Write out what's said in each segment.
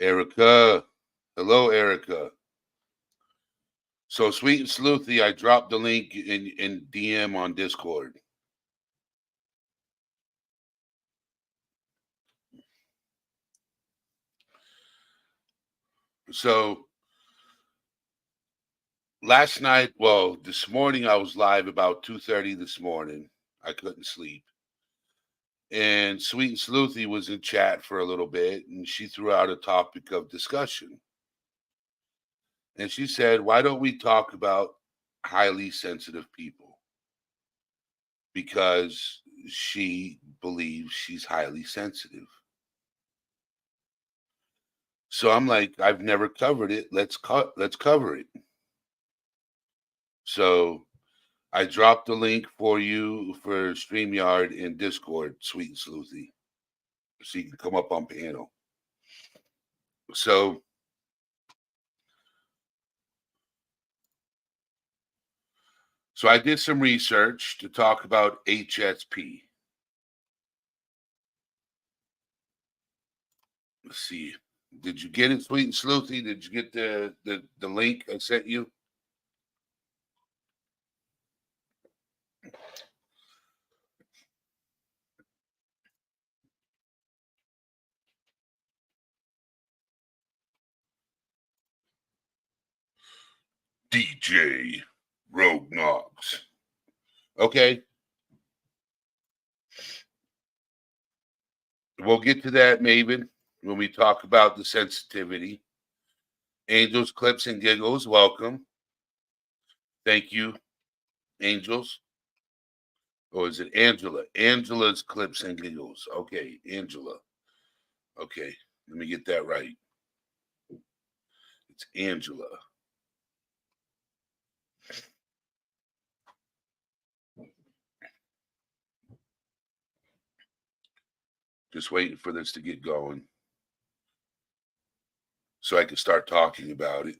Erica. Hello, Erica. So, Sweet and Sleuthy, I dropped the link in DM on Discord. So, last night, well, this morning, I was live about 2:30 this morning. I couldn't sleep. And Sweet and Sleuthy was in chat for a little bit, and she threw out a topic of discussion. And she said, why don't we talk about highly sensitive people? Because she believes she's highly sensitive. So I'm like, I've never covered it. Let's cover it. So I dropped the link for you for StreamYard in Discord, Sweet and Sleuthy, so you can come up on panel. So I did some research to talk about HSP. Let's see. Did you get it, Sweet and Sleuthy? Did you get the link I sent you? DJ Rogue Knox. Okay. We'll get to that, Maven, when we talk about the sensitivity. Angels, Clips, and Giggles, welcome. Thank you, Angels. Or is it Angela? Angela's Clips and Giggles. Okay, Angela. Okay, let me get that right. It's Angela. Just waiting for this to get going so I can start talking about it.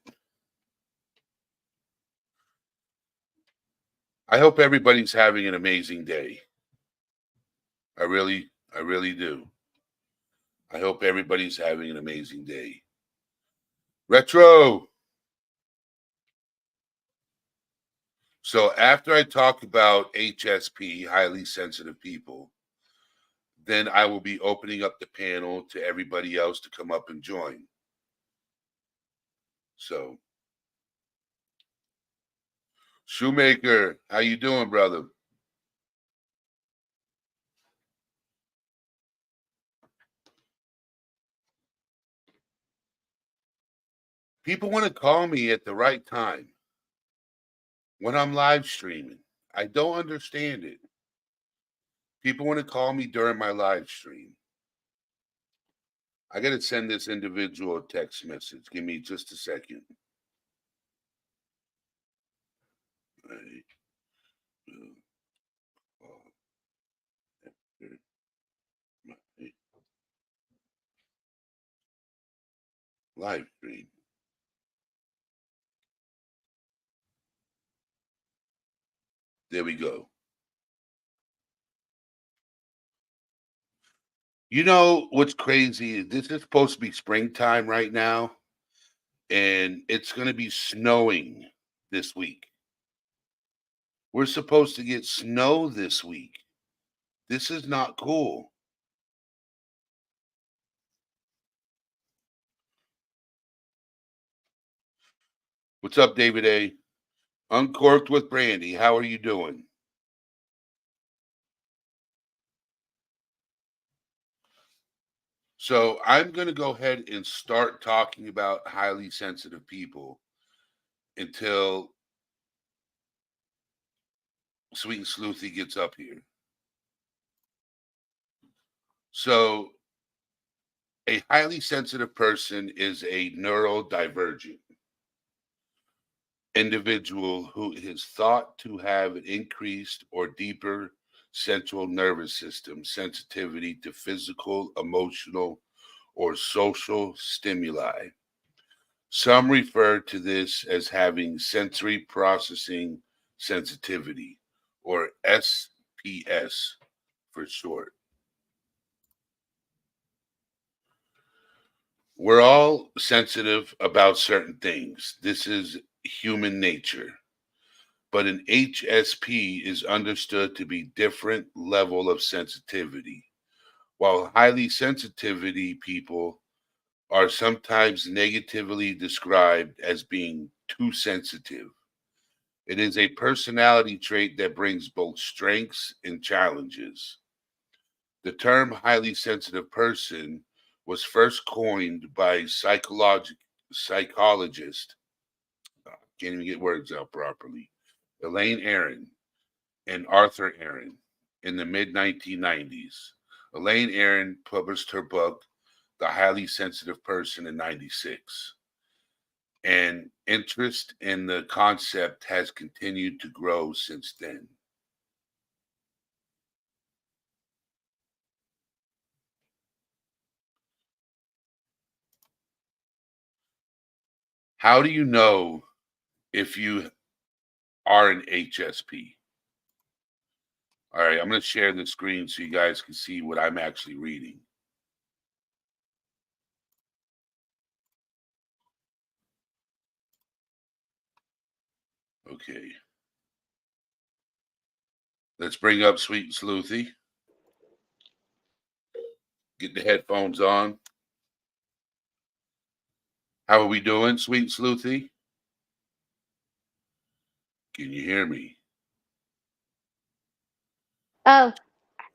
I hope everybody's having an amazing day. I really do. I hope everybody's having an amazing day. Retro. So after I talk about HSP, highly sensitive people, then I will be opening up the panel to everybody else to come up and join. So, Shoemaker, how you doing, brother? People want to call me at the right time when I'm live streaming. I don't understand it. People want to call me during my live stream. I got to send this individual a text message. Give me just a second. Live stream. There we go. You know what's crazy? This is supposed to be springtime right now, and it's going to be snowing this week. We're supposed to get snow this week. This is not cool. What's up, David A? Uncorked with Brandy. How are you doing? So I'm going to go ahead and start talking about highly sensitive people until Sweet and Sleuthy gets up here. So a highly sensitive person is a neurodivergent individual who is thought to have an increased or deeper central nervous system sensitivity to physical, emotional, or social stimuli. Some refer to this as having sensory processing sensitivity, or SPS for short. We're all sensitive about certain things. This is human nature. But an HSP is understood to be different level of sensitivity. While highly sensitivity people are sometimes negatively described as being too sensitive. It is a personality trait that brings both strengths and challenges. The term highly sensitive person was first coined by psychologist, can't even get words out properly, Elaine Aron and Arthur Aron in the mid 1990s. Elaine Aron published her book, The Highly Sensitive Person, in 96. And interest in the concept has continued to grow since then. How do you know if you are an HSP? All right, I'm going to share the screen so you guys can see what I'm actually reading. Okay. Let's bring up Sweet and Sleuthy. Get the headphones on. How are we doing, Sweet and Sleuthy? Can you hear me? Oh,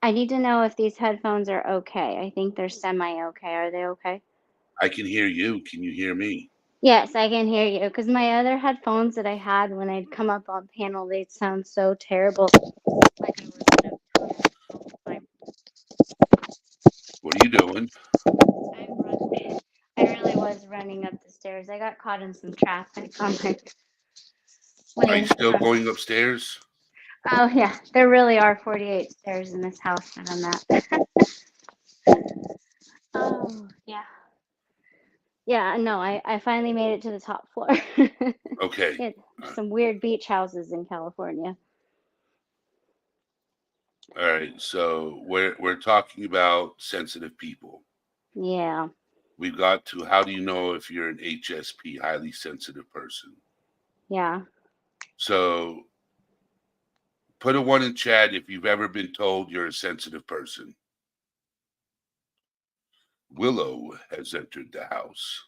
I need to know if these headphones are okay. I think they're semi-okay. Are they okay? I can hear you. Can you hear me? Yes, I can hear you. Because my other headphones that I had when I'd come up on panel, they'd sound so terrible. Like I was in a tunnel the whole time. What are you doing? I really was running up the stairs. I got caught in some traffic on my Are you way still from. going upstairs? Oh, yeah. There really are 48 stairs in this house that I'm at. Oh, yeah. Yeah, no, I finally made it to the top floor. Okay. Yeah, some weird beach houses in California. All right. So we're talking about sensitive people. Yeah, We've got to how do you know if you're an HSP, highly sensitive person? yeah. So put a one in chat if you've ever been told you're a sensitive person. Willow has entered the house.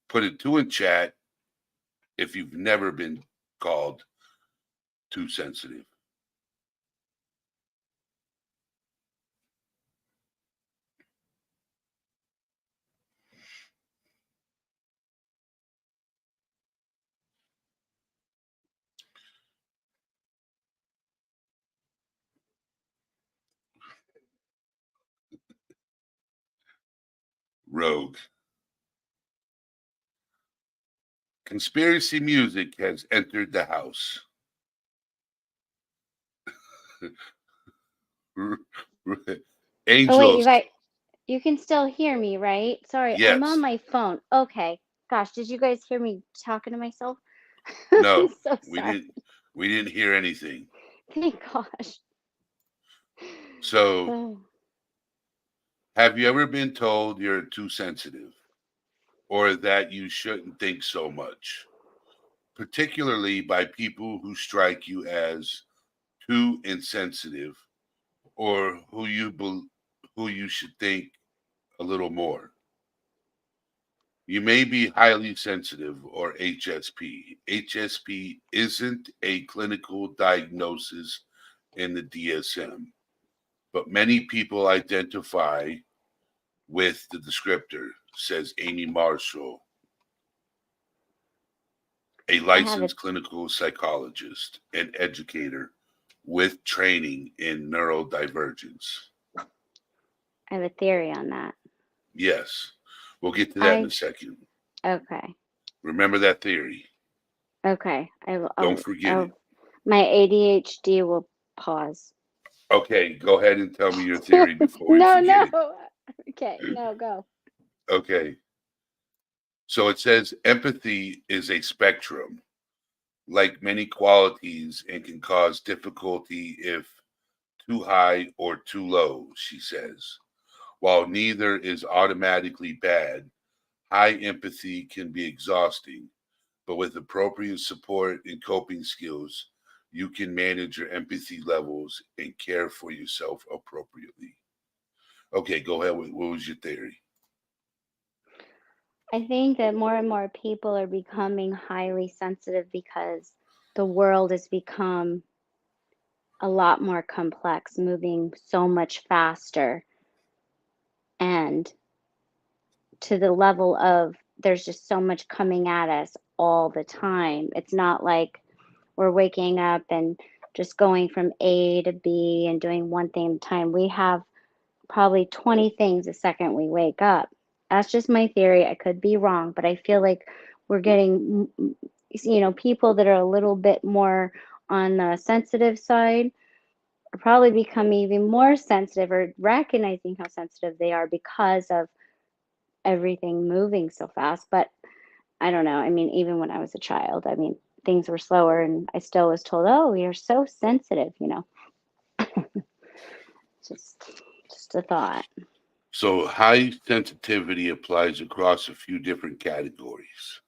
Put a two in chat if you've never been called too sensitive. Rogue. Conspiracy music has entered the house. Oh wait, you Angels, guys, you can still hear me, right? Sorry, I'm on yes. my phone. Okay. Gosh, did you guys hear me talking to myself? I'm No, so we sorry. didn't. We didn't hear anything. Thank gosh. So, Oh, have you ever been told you're too sensitive or that you shouldn't think so much, particularly by people who strike you as too insensitive or who you should think a little more? You may be highly sensitive or HSP. HSP isn't a clinical diagnosis in the DSM, but many people identify with the descriptor, says Amy Marshall, a I have a licensed clinical psychologist and educator with training in neurodivergence. I have a theory on that. Yes, we'll get to that in a I second. okay. Remember that theory. Okay. I will Don't forget it. my ADHD will pause. Okay, go ahead and tell me your theory before we No, forget no. it. Okay, no, go. Okay, so it says empathy is a spectrum, like many qualities, and can cause difficulty if too high or too low, she says. While neither is automatically bad, high empathy can be exhausting, but with appropriate support and coping skills, you can manage your empathy levels and care for yourself appropriately. Okay, go ahead. What was your theory? I think that more and more people are becoming highly sensitive because the world has become a lot more complex, moving so much faster, and to the level of there's just so much coming at us all the time. It's not like we're waking up and just going from A to B and doing one thing at a time. We have probably 20 things the second we wake up. That's just my theory. I could be wrong, but I feel like we're getting, people that are a little bit more on the sensitive side are probably becoming even more sensitive or recognizing how sensitive they are because of everything moving so fast. But I don't know. I mean, even when I was a child, I mean, things were slower and I still was told, "Oh, you're so sensitive." Just just a thought. So, high sensitivity applies across a few different categories.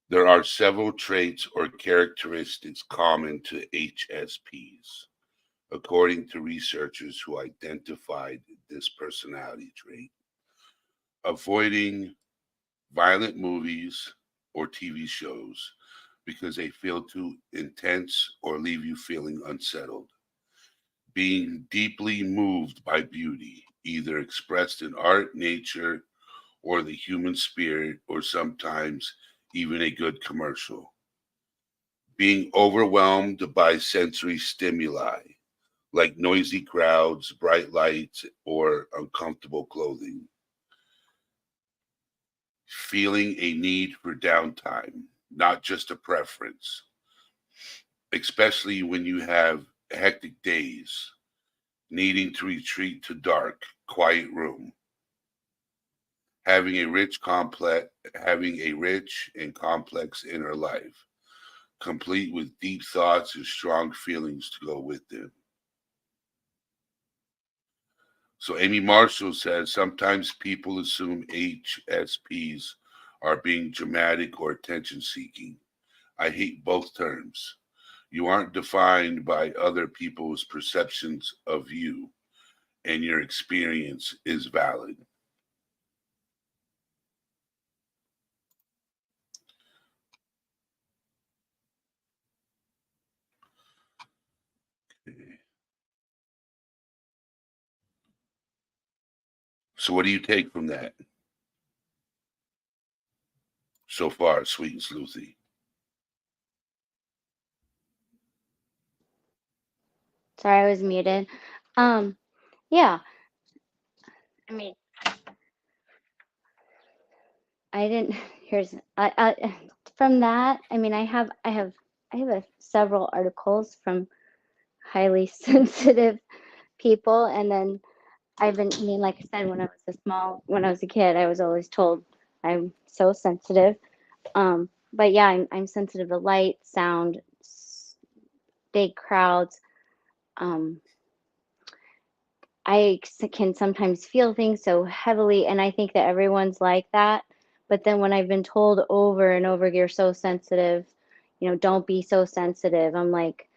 There are several traits or characteristics common to HSPs, according to researchers who identified this personality trait. Avoiding violent movies or TV shows because they feel too intense or leave you feeling unsettled. Being deeply moved by beauty, either expressed in art, nature, or the human spirit, or sometimes even a good commercial. Being overwhelmed by sensory stimuli, like noisy crowds, bright lights, or uncomfortable clothing. Feeling a need for downtime, not just a preference, especially when you have hectic days, needing to retreat to dark, quiet room. Having a rich and complex inner life, complete with deep thoughts and strong feelings to go with them. So Amy Marshall says sometimes people assume HSPs are being dramatic or attention seeking. I hate both terms. You aren't defined by other people's perceptions of you, and your experience is valid. So, what do you take from that so far, Sweet and Sleuthy? Sorry, I was muted. Um, yeah, I mean, I didn't. From that. I mean, I have several articles from highly sensitive people, and then I mean, like I said, when I was a kid, I was always told I'm so sensitive. But yeah, I'm sensitive to light, sound, big crowds. Um, can sometimes feel things so heavily, and I think that everyone's like that. But then when I've been told over and over, you're so sensitive, don't be so sensitive. I'm like,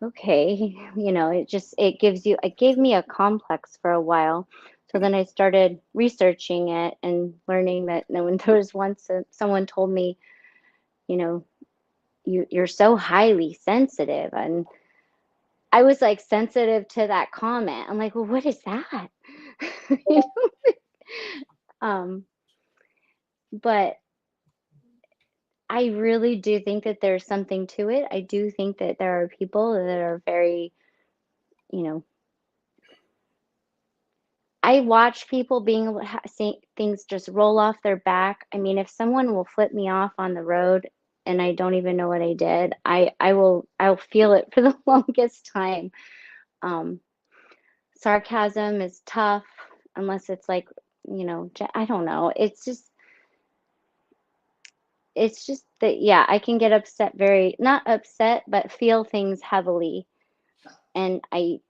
okay, it gave me a complex for a while. So then I started researching it and learning that when there was once someone told me, you know, you're so highly sensitive, and I was like sensitive to that comment. I'm like, well, what is that? You know? But I really do think that there's something to it. I do think that there are people that are very, you know, I watch people being able to see things just roll off their back. I mean, if someone will flip me off on the road and I don't even know what I did, I'll feel it for the longest time. Um, Sarcasm is tough unless it's like, I don't know. It's just that, yeah, I can get upset, very not upset, but feel things heavily. And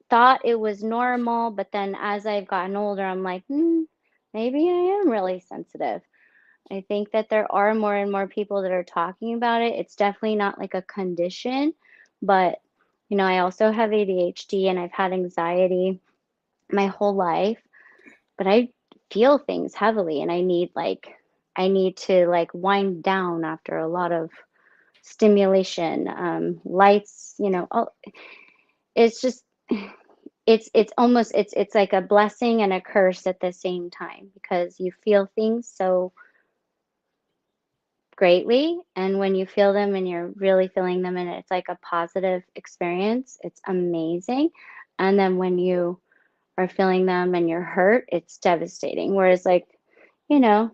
thought it was normal, but then as I've gotten older, I'm like, maybe I am really sensitive. I think that there are more and more people that are talking about it. It's definitely not like a condition, but I also have ADHD and I've had anxiety my whole life, but I feel things heavily and I need to like wind down after a lot of stimulation, lights, it's just it's almost it's like a blessing and a curse at the same time because you feel things so greatly, and when you feel them and you're really feeling them and it's like a positive experience, it's amazing. And then when you are feeling them and you're hurt, it's devastating. Whereas like, you know,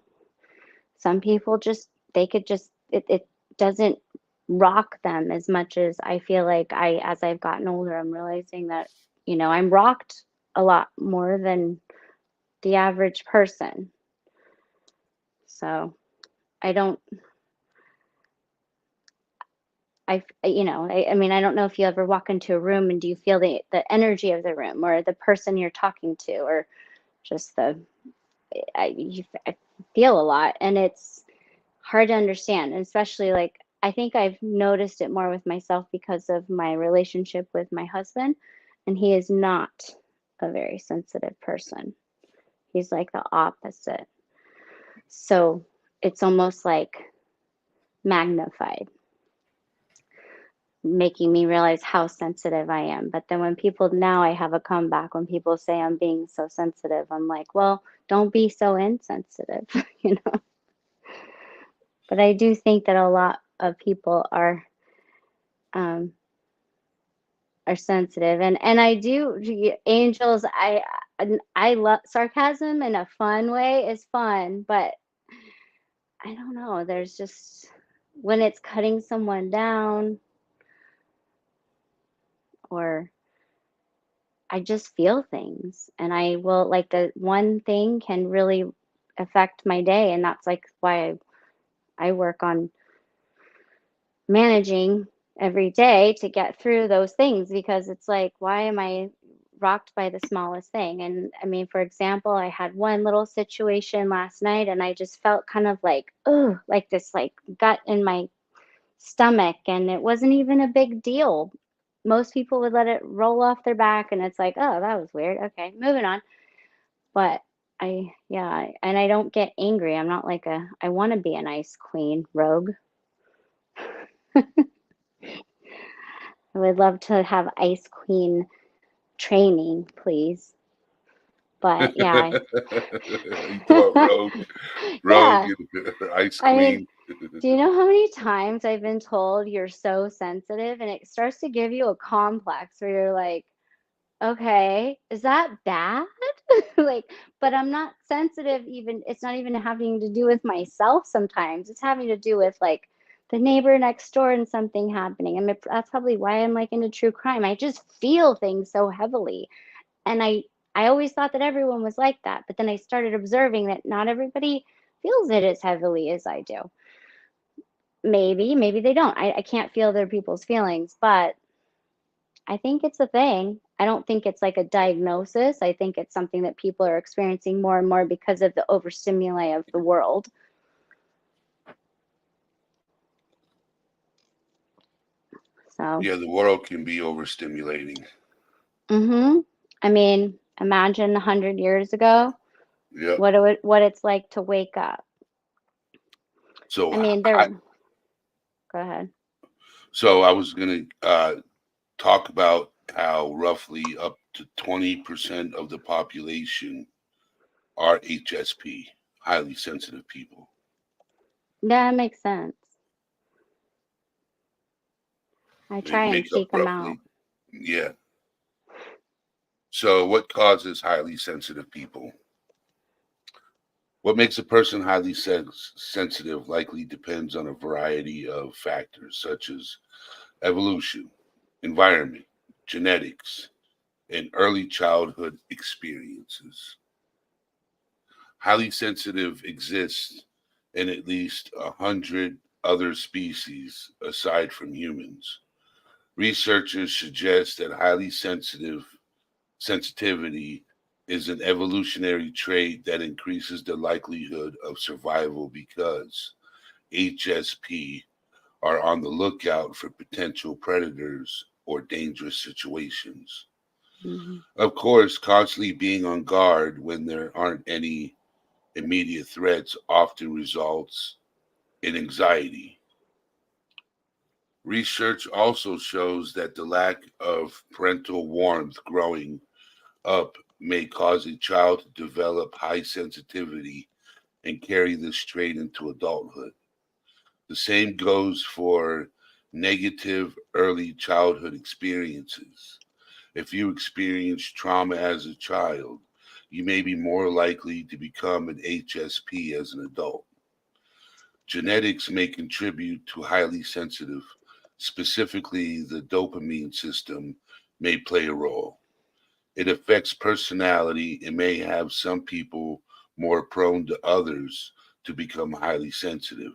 some people just they could just it doesn't rock them as much as I feel like as I've gotten older, I'm realizing that, I'm rocked a lot more than the average person. So I don't I mean, I don't know if you ever walk into a room and do you feel the energy of the room or the person you're talking to or just I feel a lot and it's hard to understand. And especially like, I think I've noticed it more with myself because of my relationship with my husband. And he is not a very sensitive person. He's like the opposite. So it's almost like magnified, making me realize how sensitive I am. But then now I have a comeback when people say I'm being so sensitive, I'm like, well, don't be so insensitive, you know? But I do think that a lot of people um, are sensitive, and I do angels. I love sarcasm in a fun way is fun, but I don't know. There's just when it's cutting someone down, or I just feel things, and I will like the one thing can really affect my day, and that's like why I work on managing every day to get through those things because it's like, why am I rocked by the smallest thing? And I mean, for example, I had one little situation last night and I just felt kind of like, oh, like this like gut in my stomach. And it wasn't even a big deal. Most people would let it roll off their back and it's like, oh, that was weird. Okay, moving on. But yeah, and I don't get angry. I'm not like I want to be a nice queen rogue. I would love to have Ice Queen training, please. But yeah, You thought Rogue, yeah. Ice I mean, Queen. do you know how many times I've been told you're so sensitive and it starts to give you a complex where you're like, okay, is that bad? Like, but I'm not sensitive even, it's not even having to do with myself sometimes. It's having to do with like the neighbor next door and something happening. I mean, that's probably why I'm like into true crime. I just feel things so heavily. And I always thought that everyone was like that, but then I started observing that not everybody feels it as heavily as I do. Maybe they don't. I can't feel other people's feelings, but I think it's a thing. I don't think it's like a diagnosis. I think it's something that people are experiencing more and more because of the overstimuli of the world. So, Yeah, the world can be overstimulating. I mean, imagine 100 years ago Yep. what it's like to wake up. I So, mean, I, go ahead. so I was gonna talk about how roughly up to 20% of the population are HSP, highly sensitive people. That makes sense. I They try and make up seek them out. roughly, yeah. So, what causes highly sensitive people? What makes a person highly sensitive likely depends on a variety of factors, such as evolution, environment, genetics, and early childhood experiences. Highly sensitive exists in at least 100 other species aside from humans. Researchers suggest that highly sensitive sensitivity is an evolutionary trait that increases the likelihood of survival because HSP are on the lookout for potential predators or dangerous situations. Mhm. Of course, constantly being on guard when there aren't any immediate threats often results in anxiety. Research also shows that the lack of parental warmth growing up may cause a child to develop high sensitivity and carry this trait into adulthood. The same goes for negative early childhood experiences. If you experienced trauma as a child, you may be more likely to become an HSP as an adult. Genetics may contribute to highly sensitive, specifically the dopamine system may play a role. It affects personality and may have some people more prone to others to become highly sensitive.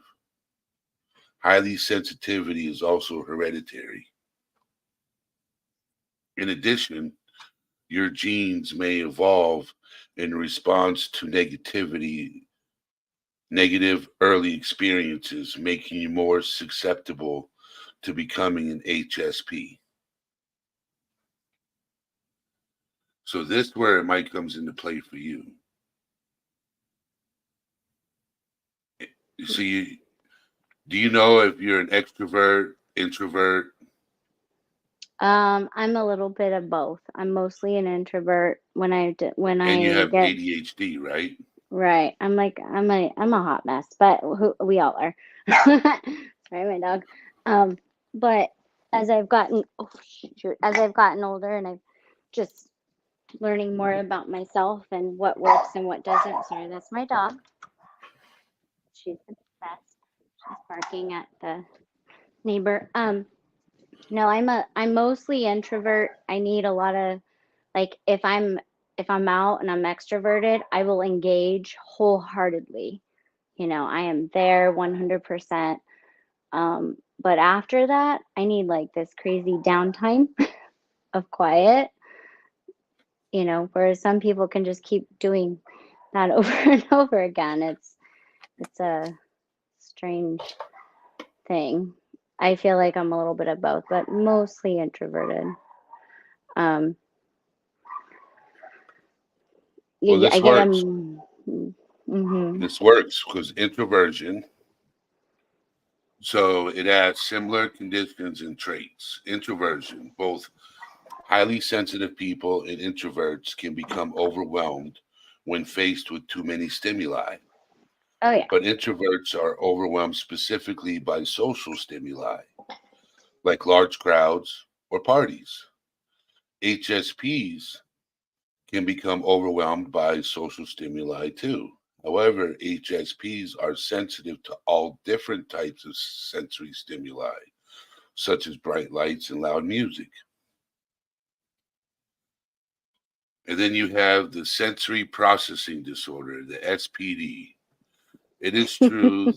Highly sensitivity is also hereditary. In addition, your genes may evolve in response to negative early experiences, making you more susceptible to becoming an HSP. So this is where it might comes into play for you. You see, do you know if you're an extrovert, introvert, I'm a little bit of both. I'm mostly an introvert when and you I have get ADHD, right? right. I'm a hot mess, but we all are. Sorry, my dog. Um, but as I've gotten as I've gotten older and I've just learning more about myself and what works and what doesn't. Sorry, that's my dog. She's the best. She's barking at the neighbor. No, I'm mostly introvert. I need a lot of like if I'm out and I'm extroverted, I will engage wholeheartedly. I am there 100%. But after that, I need like this crazy downtime of quiet, whereas some people can just keep doing that over and over again. It's a strange thing. I feel like I'm a little bit of both, but mostly introverted. Um, Well, yeah, I this get works. them. Mm-hmm. This works because introversion, so it has similar conditions and traits. Introversion, both highly sensitive people and introverts can become overwhelmed when faced with too many stimuli. Oh yeah. But introverts are overwhelmed specifically by social stimuli, like large crowds or parties. HSPs can become overwhelmed by social stimuli too. However, HSPs are sensitive to all different types of sensory stimuli, such as bright lights and loud music. And then you have the sensory processing disorder, the SPD. It is true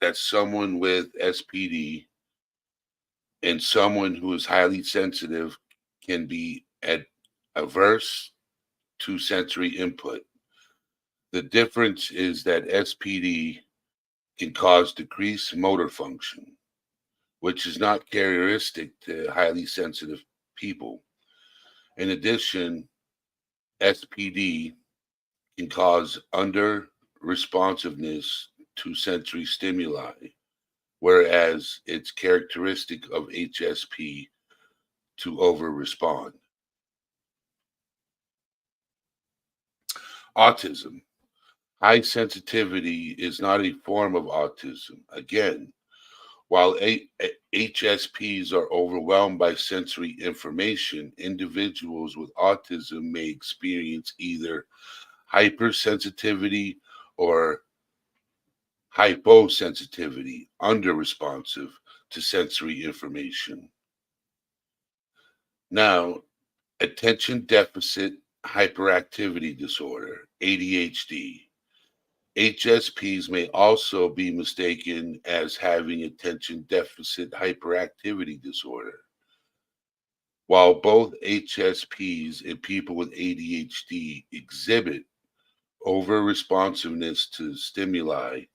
that someone with SPD and someone who is highly sensitive can be averse to sensory input. The difference is that SPD can cause decreased motor function, which is not characteristic to highly sensitive people. In addition, SPD can cause under responsiveness to sensory stimuli, whereas it's characteristic of HSP to over respond. Autism. High sensitivity is not a form of autism. Again, while HSPs are overwhelmed by sensory information, individuals with autism may experience either hypersensitivity or hyposensitivity, under responsive to sensory information. Now, attention deficit hyperactivity disorder, ADHD. HSPs may also be mistaken as having attention deficit hyperactivity disorder, While both HSPs and people with ADHD exhibit over responsiveness to stimuli,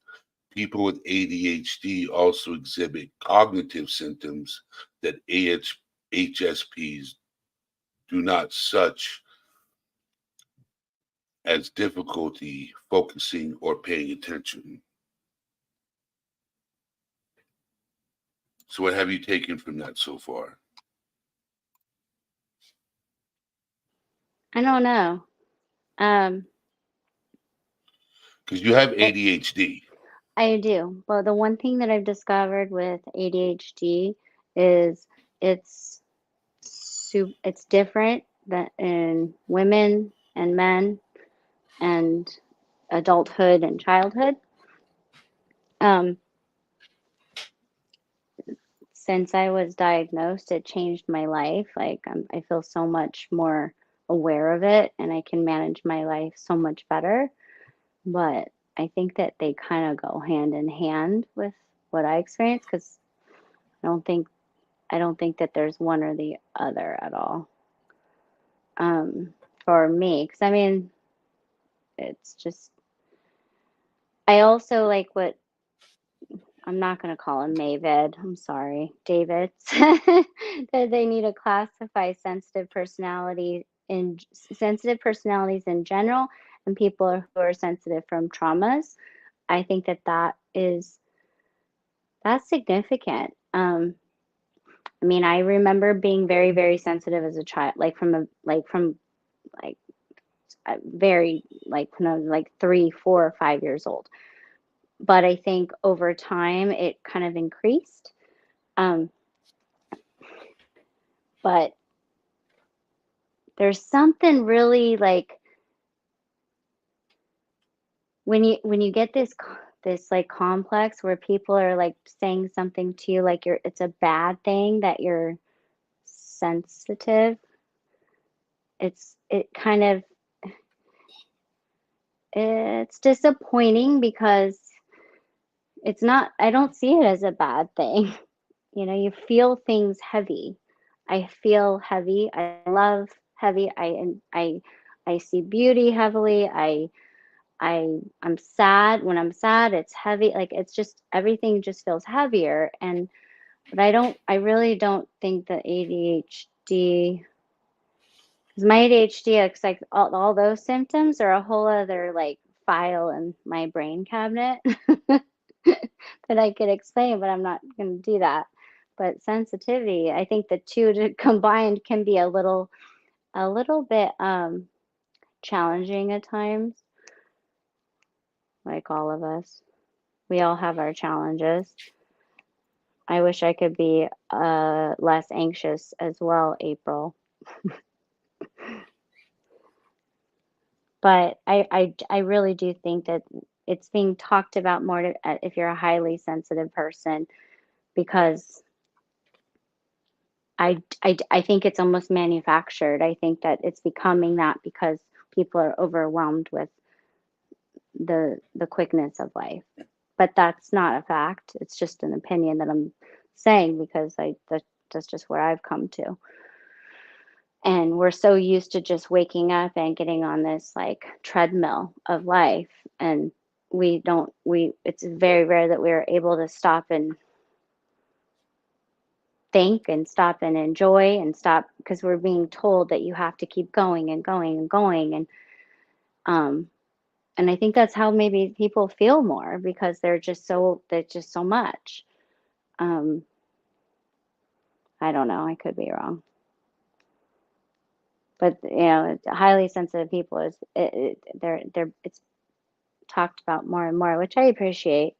people with ADHD also exhibit cognitive symptoms that HSPs do not, such as difficulty focusing or paying attention. So, what have you taken from that so far? I don't know. Um, Because you have it, ADHD. I do. But the one thing that I've discovered with ADHD is it's it's different than in women and men and adulthood and childhood. Um, since I was diagnosed, it changed my life. Like I feel so much more aware of it, and I can manage my life so much better. But I think that they kind of go hand in hand with what I experienced because I don't think I don't think that there's one or the other at all. Um, for me, because I mean, it's just I also like what I'm not going to call him Mavid. I'm sorry, David. That they need to classify sensitive personalities in general and people who are sensitive from traumas. I think that that's significant. I mean, I remember being very, very sensitive as a child, like very like when I was like 3, 4, or 5 years old. But I think over time it kind of increased. Um, but there's something really like when you get this like complex where people are like saying something to you like it's a bad thing that you're sensitive. It kind of it's disappointing because it's not I don't see it as a bad thing. You know, you feel things heavy. I feel heavy. I love heavy. I see beauty heavily. I'm sad. When I'm sad, it's heavy. Like it's just everything just feels heavier. But I really don't think that ADHD, because my ADHD, it's like all those symptoms are a whole other like file in my brain cabinet that I could explain, but I'm not going to do that. But sensitivity, I think the two combined can be a little bit challenging at times, like all of us. We all have our challenges. I wish I could be less anxious as well, April. But I really do think that it's being talked about more if you're a highly sensitive person because I think it's almost manufactured. I think that it's becoming that because people are overwhelmed with the quickness of life. But that's not a fact. It's just an opinion that I'm saying because that's just where I've come to. And we're so used to just waking up and getting on this like treadmill of life and we it's very rare that we're able to stop and think and stop and enjoy and stop because we're being told that you have to keep going and going and going um and I think that's how maybe people feel more because there's just so much. um I don't know, I could be wrong, but you know highly sensitive people they're it's talked about more and more, which I appreciate.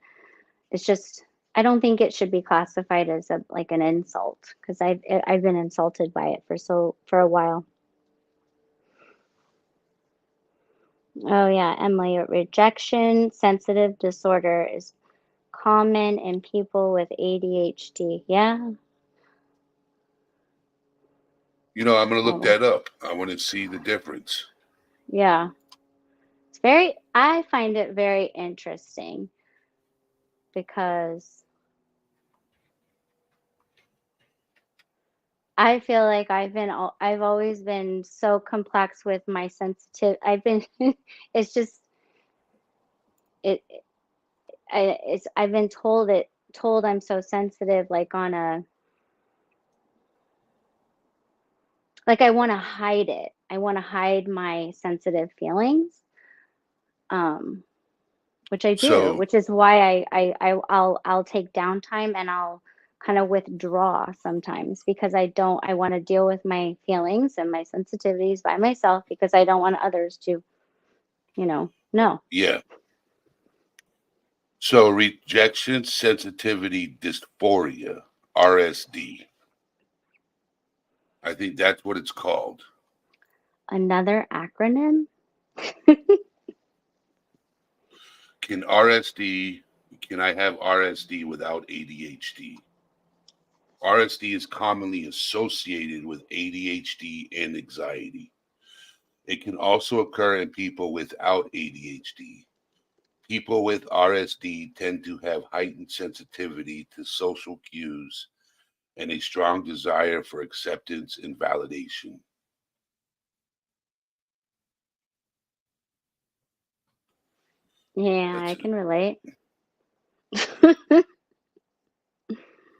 It's just I don't think it should be classified as like an insult because I've been insulted by it for a while. Oh yeah, Emily, rejection sensitive disorder is common in people with ADHD. Yeah. You know, I'm going to look Hold on. that up. I want to see the difference. Yeah. I find it very interesting because I feel like I've always been so complex with my sensitive. I've been it's just it it's I've been told I'm so sensitive, like on a like I want to hide it. I want to hide my sensitive feelings. Um which I do, So which is why I'll take downtime and I'll kind of withdraw sometimes because I want to deal with my feelings and my sensitivities by myself because I don't want others to, know. yeah. So rejection sensitivity dysphoria, RSD. I think that's what it's called. Another acronym? Can RSD, can I have RSD without ADHD? RSD is commonly associated with ADHD and anxiety. It can also occur in people without ADHD. People with RSD tend to have heightened sensitivity to social cues and a strong desire for acceptance and validation. Yeah, I That's can relate.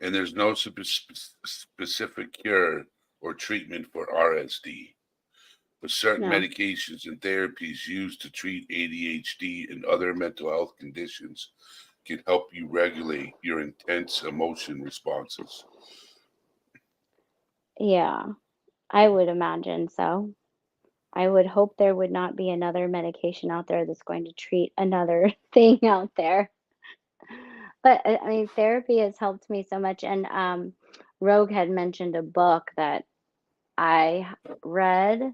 and there's no specific cure or treatment for RSD, but certain No. medications and therapies used to treat ADHD and other mental health conditions can help you regulate your intense emotion responses. Yeah, I would imagine so. I would hope there would not be another medication out there that's going to treat another thing out there. But I mean, therapy has helped me so much. And Rogue had mentioned a book that I read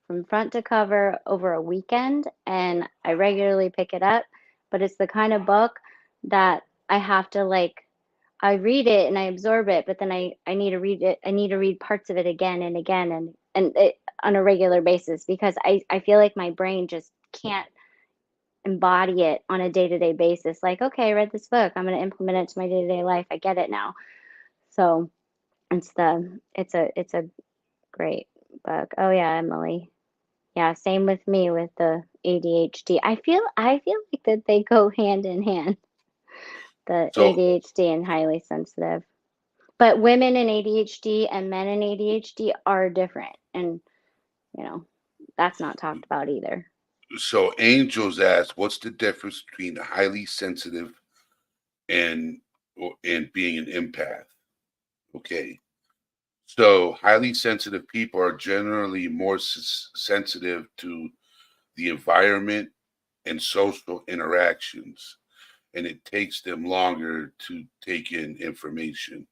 from front to cover over a weekend, and I regularly pick it up. But it's the kind of book that I have to like, I read it and I absorb it, but then I need to read it. I need to read parts of it again and again and it, on a regular basis because I feel like my brain just can't embody it on a day-to-day basis. Like, okay, I read this book. I'm going to implement it to my day-to-day life. I get it now. So it's a great book. Oh yeah, Emily. Yeah, same with me with the ADHD. I feel like that they go hand in hand, the So, ADHD and highly sensitive. But women in ADHD and men in ADHD are different. And, you know, that's not talked about either. so Angels asked, "What's the difference between highly sensitive and and being an empath?" Okay, so highly sensitive people are generally more sensitive to the environment and social interactions, and it takes them longer to take in information.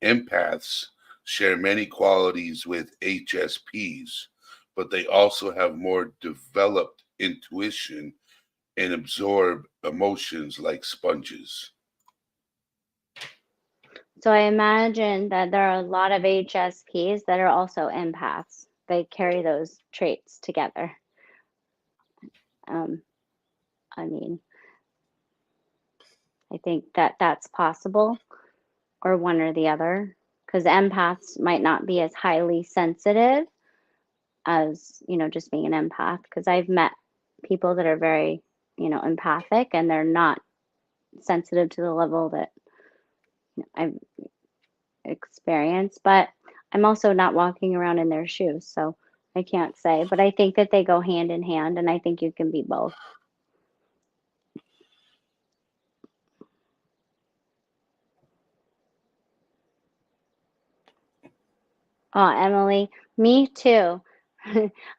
Empaths share many qualities with HSPs, but they also have more developed intuition and absorb emotions like sponges. So I imagine that there are a lot of HSPs that are also empaths. They carry those traits together. Um, I mean, I think that that's possible, or one or the other, because empaths might not be as highly sensitive as, just being an empath. Because I've met people that are very, empathic and they're not sensitive to the level that I've experienced. But I'm also not walking around in their shoes, so I can't say. But I think that they go hand in hand, and I think you can be both. Oh, Emily, me too.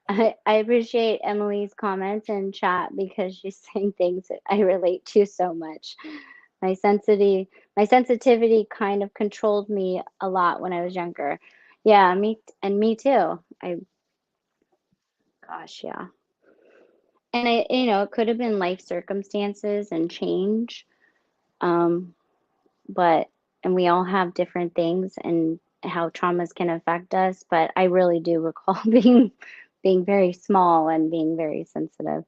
I appreciate Emily's comments in chat because she's saying things that I relate to so much. My sensitivity kind of controlled me a lot when I was younger. Yeah, me too. Gosh, yeah. And it could have been life circumstances and change. Um, but and we all have different things and how traumas can affect us, but I really do recall being very small and being very sensitive.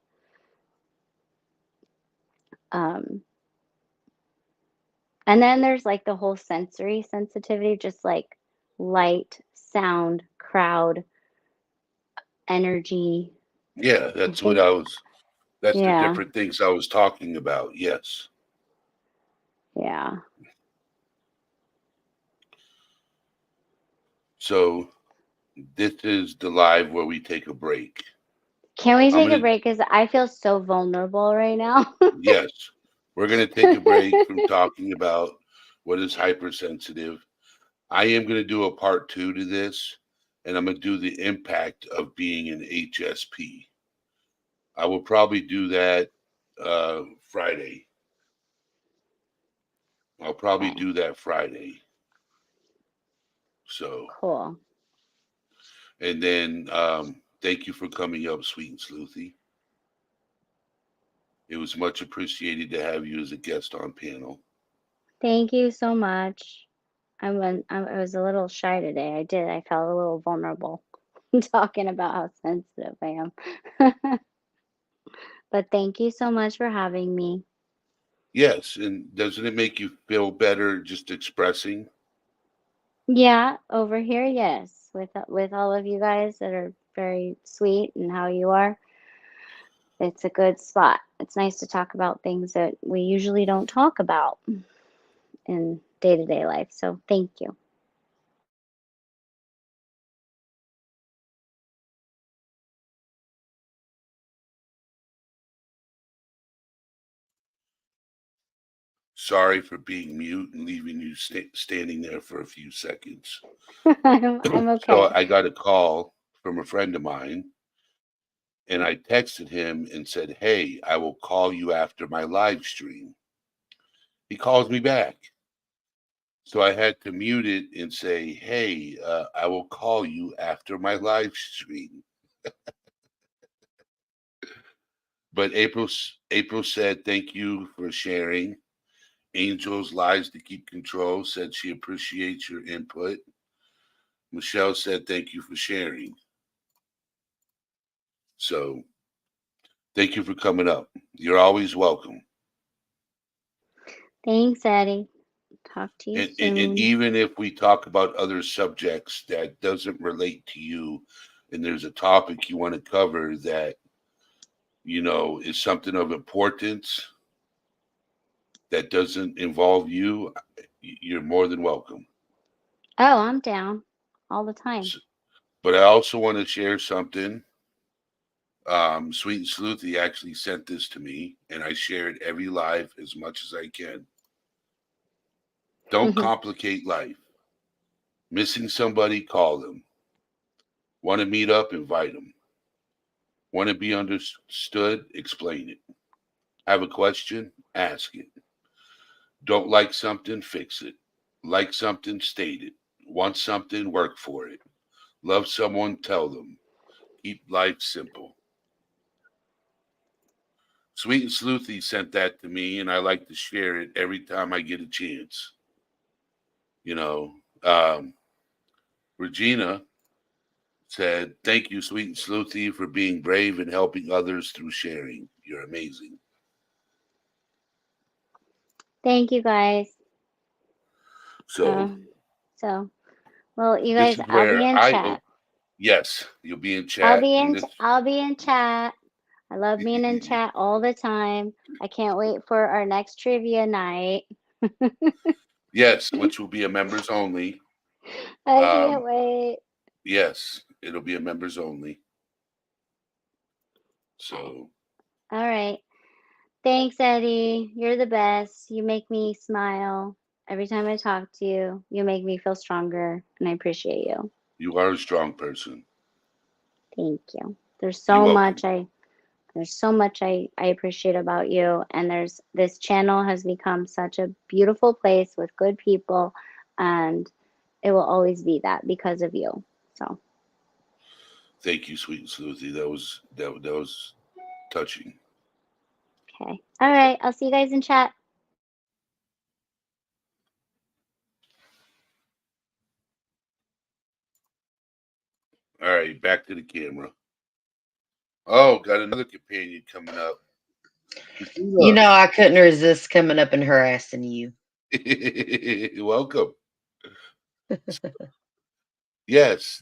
Um, and then there's like the whole sensory sensitivity, just like light, sound, crowd, energy. Yeah, I that's what think, I was. That's the yeah, different things I was talking about. Yes. yeah. So this is the live where we take a break. Can we I'm take a gonna. break? Because I feel so vulnerable right now. Yes, we're gonna take a break from talking about what is hypersensitive. I am gonna do a part two to this, and I'm gonna do the impact of being an HSP. I will probably do that Friday. I'll probably Okay, do that Friday. So, cool. and then thank you for coming up, Sweet and Sleuthy. It was much appreciated to have you as a guest on panel. Thank you so much. I was a little shy today. I did. I felt a little vulnerable talking about how sensitive I am. But thank you so much for having me. Yes, and doesn't it make you feel better just expressing? Yeah, over here, yes, with all of you guys that are very sweet and how you are, it's a good spot. It's nice to talk about things that we usually don't talk about in day-to-day life. So thank you. Sorry for being mute and leaving you standing there for a few seconds. I'm So okay. I got a call from a friend of mine, and I texted him and said, "Hey, I will call you after my live stream." He calls me back. So I had to mute it and say, "Hey, I will call you after my live stream." But April said, "Thank you for sharing." Angel's Lies to Keep Control said she appreciates your input. Michelle said, "Thank you for sharing." So thank you for coming up. You're always welcome. Thanks, Eddie. Talk to you And soon. even if we talk about other subjects that doesn't relate to you, and there's a topic you want to cover that is something of importance that doesn't involve you, you're more than welcome. Oh, I'm down all the time. But I also want to share something. Sweet and Sleuthy actually sent this to me, and I share it every live as much as I can. Don't complicate life. Missing somebody, call them. Want to meet up, invite them. Want to be understood, explain it. Have a question, ask it. Don't like something, fix it. Like something, state it. Want something, work for it. Love someone, tell them. Keep life simple. Sweet and Sleuthy sent that to me, and I like to share it every time I get a chance. You know, um, Regina said, "Thank you, Sweet and Sleuthy, for being brave and helping others through sharing. You're amazing." Thank you guys. So Uh, so, well, you this guys, is I'll be where in chat. yes, you'll be in chat, and this, I'll be in chat. I love being in chat all the time. I can't wait for our next trivia night. yes, which will be a members only. I can't Um, wait. yes, it'll be a members only. Okay. So All right. Thanks, Eddie. You're the best. You make me smile every time I talk to you. You make me feel stronger, and I appreciate you. you are a strong person. Thank you. You're welcome. There's so much I appreciate about you. And this channel has become such a beautiful place with good people. And it will always be that because of you. So, Thank you, Sweet and Sleuthy. That was touching. okay. All right. I'll see you guys in chat. All right, back to the camera. Oh, got another companion coming up. You Christina. know, I couldn't resist coming up and harassing you. Welcome. Yes,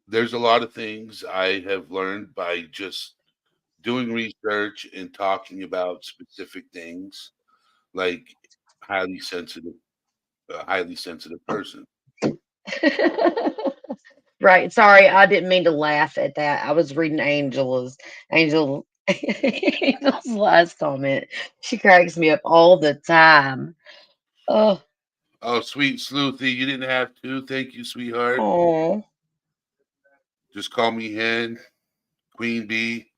there's a lot of things I have learned by just doing research and talking about specific things, like highly sensitive, a highly sensitive person. Right. Sorry, I didn't mean to laugh at that. I was reading Angel's last comment. She cracks me up all the time. Oh, Oh, sweet Sleuthy, you didn't have to. Thank you, sweetheart. oh. Just call me Hen, Queen Bee,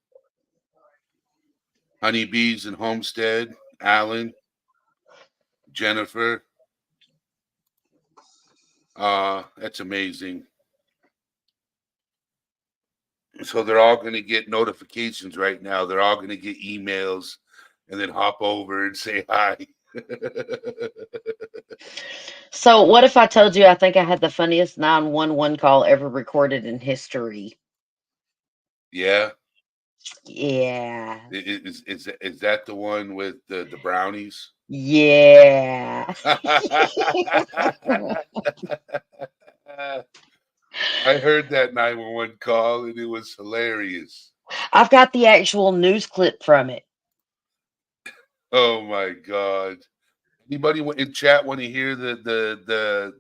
Honeybees and Homestead, Alan, Jennifer. That's amazing. So they're all going to get notifications right now. They're all going to get emails and then hop over and say hi. So what if I told you I think I had the funniest 911 call ever recorded in history? Yeah. Yeah. Is that the one with the brownies? Yeah. I heard that 911 call and it was hilarious. I've got the actual news clip from it. Oh my god! Anybody in chat want to hear the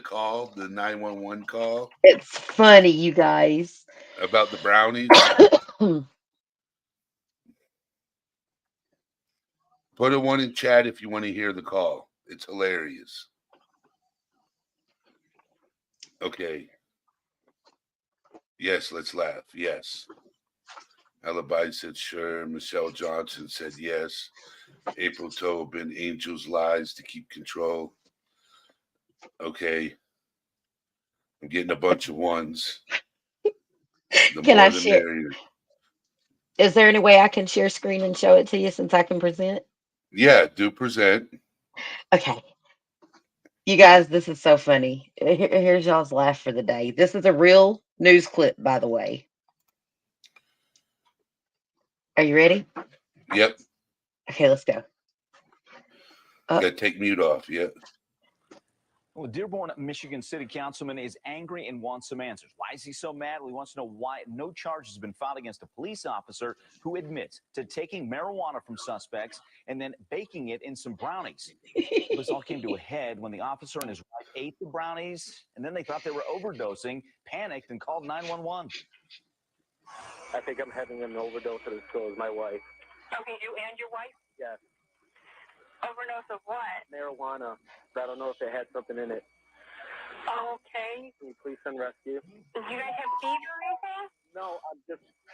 call, the 911 call It's funny, you guys. about the brownies? Put a one in chat if you want to hear the call. It's hilarious. Okay. Yes, let's laugh. Yes. Alibi said sure. Michelle Johnson said yes. April Tobin, Angel's lies to keep control. Okay. I'm getting a bunch of ones. The Can I more the share? merrier. Is there any way I can share screen and show it to you since I can present? Yeah, do present. Okay. You guys, this is so funny. Here's y'all's laugh for the day. This is a real news clip, by the way. Are you ready? Yep. Okay, let's go. Gotta take mute off. Yep. Well, Dearborn, Michigan City Councilman is angry and wants some answers. Why is he so mad? Well, he wants to know why no charges have been filed against a police officer who admits to taking marijuana from suspects and then baking it in some brownies. This all came to a head when the officer and his wife ate the brownies, and then they thought they were overdosing, panicked, and called 911. I think I'm having an overdose of this girl, my wife. Okay, you and your wife? Yes. Overdose of what? Marijuana. I don't know if they had something in it. Okay. Can you please send rescue? Do you guys have fever or anything? No,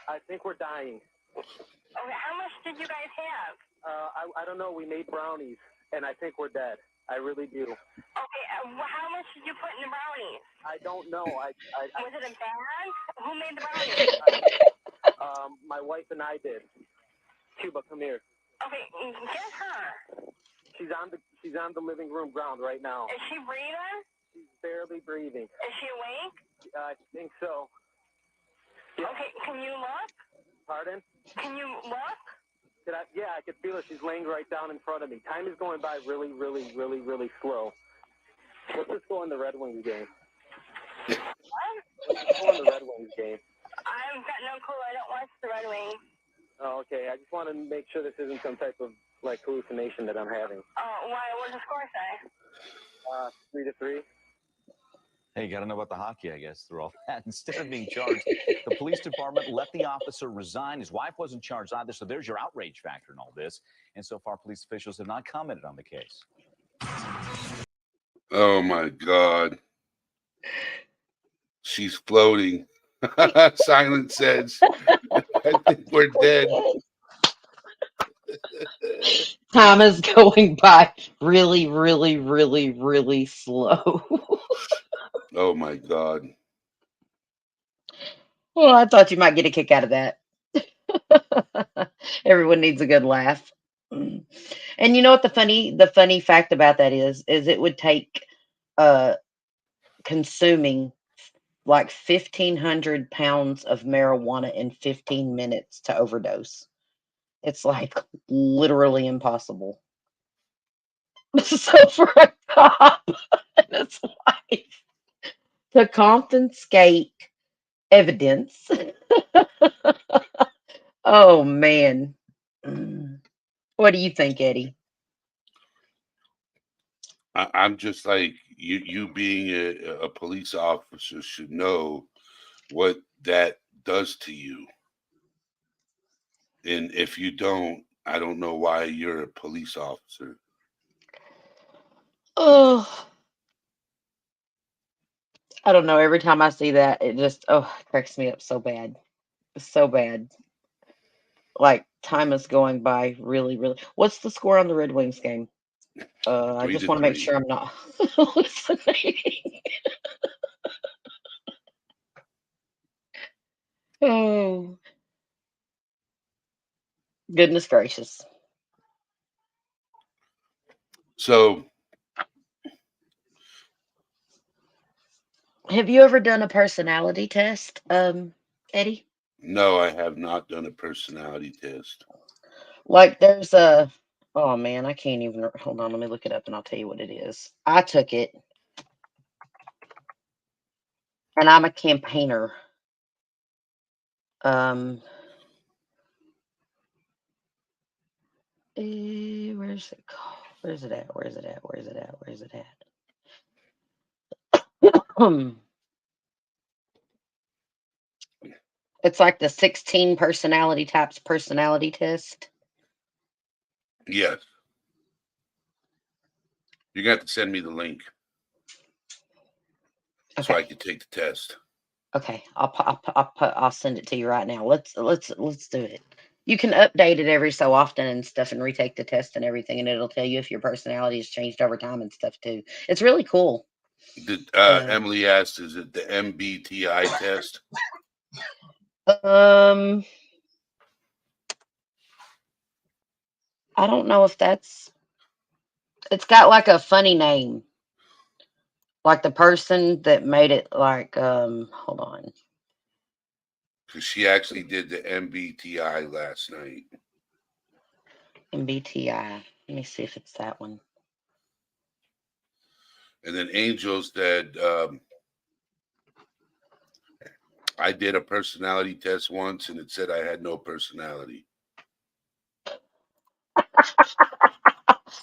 I think we're dying. Okay, how much did you guys have? I don't know. We made brownies, and I think we're dead. I really do. Okay, how much did you put in the brownies? I don't know. Was it a bag? Who made the brownies? My wife and I did. Cuba, come here. Okay, get her. She's on the living room ground right now. Is she breathing? She's barely breathing. Is she awake? I think so. Yeah. Okay, can you look? Pardon? Can you look? Yeah, I can feel her. She's laying right down in front of me. Time is going by really, really, really, really slow. Let's just go on the Red Wings game. What? Let's just go on the Red Wings game. I've got no clue. I don't watch the Red Wings. Oh, okay. I just want to make sure this isn't some type of hallucination that I'm having. Why? What does the score say? 3-3. Hey, you got to know about the hockey, I guess, through all that. Instead of being charged, the police department let the officer resign. His wife wasn't charged either, so there's your outrage factor in all this. And so far, police officials have not commented on the case. Oh my god. She's floating. Silent says, I think we're dead. Time is going by really, really, really, really slow. Oh my god. Well, I thought you might get a kick out of that. Everyone needs a good laugh. And you know what the funny fact about that is it would take consuming like 1,500 pounds of marijuana in 15 minutes to overdose. It's like literally impossible. So for cop and his wife to confiscate evidence. Oh man. Mm. What do you think, Eddie? I'm just like you being a police officer should know what that does to you. And if you don't, I don't know why you're a police officer. Oh, I don't know. Every time I see that, it just it cracks me up so bad. So bad. Like time is going by really, really. What's the score on the Red Wings game? I Three just to want to make three. sure I'm not hallucinating. Oh, goodness gracious. So Have you ever done a personality test, Eddie? no, I have not done a personality test. Like there's a oh man, I can't even hold on, let me look it up and I'll tell you what it is. I took it and I'm a campaigner. Um where's it called? Where's it at? Where's it at? Where's it at? Where's it at? It's like the 16 personality types personality test. Yes. You got to send me the link so I Okay. could take the test. Okay. I'll send it to you right now. Let's do it. You can update it every so often and stuff and retake the test and everything, and it'll tell you if your personality has changed over time and stuff too. It's really cool. Uh, Emily asked, is it the MBTI test? um, I don't know if that's. It's got like a funny name, like the person that made it. Like, hold on, Because she actually did the MBTI last night. MBTI. Let me see if it's that one. And then Angel said, I did a personality test once and it said I had no personality.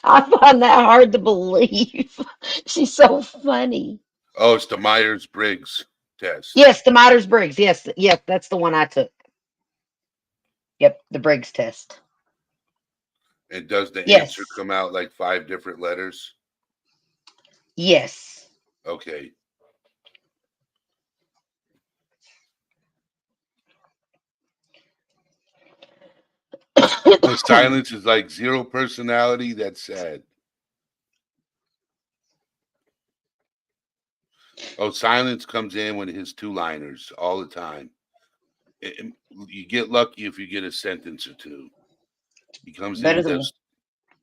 I find that hard to believe. She's so funny. Oh, it's the Myers-Briggs test. Yes, the Myers Briggs. Yes, yes, that's the one I took. Yep, the Briggs test. And does the answer Yes, come out like 5 different letters? yes. Okay. So silence is like zero personality. That's sad. Oh, silence comes in with his 2-liners all the time. You get lucky if you get a sentence or two. He comes in better and than does.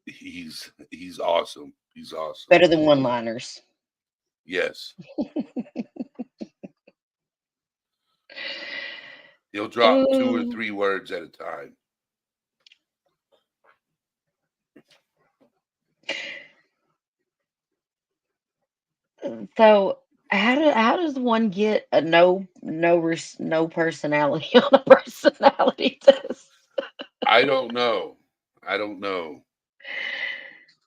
He's awesome. He's awesome. better than one-liners. Yes, he'll drop 2 or Uh, 3 words at a time. so how does one get a no personality on a personality test? I don't know. I don't know.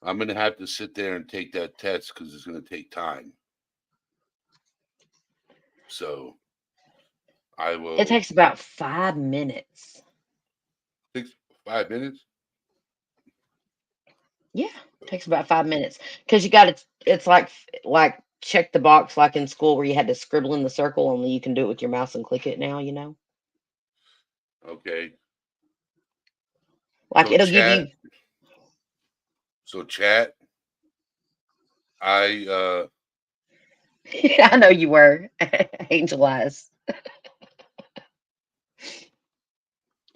I'm gonna have to sit there and take that test because it's gonna take time. So I It will takes about 5 minutes. 5 minutes. Yeah, it takes about 5 minutes because you got to. It's like check the box like in school where you had to scribble in the circle, only you can do it with your mouse and click it now. Okay. Like So it'll give chat. you. So chat. I I know you were Angel Eyes.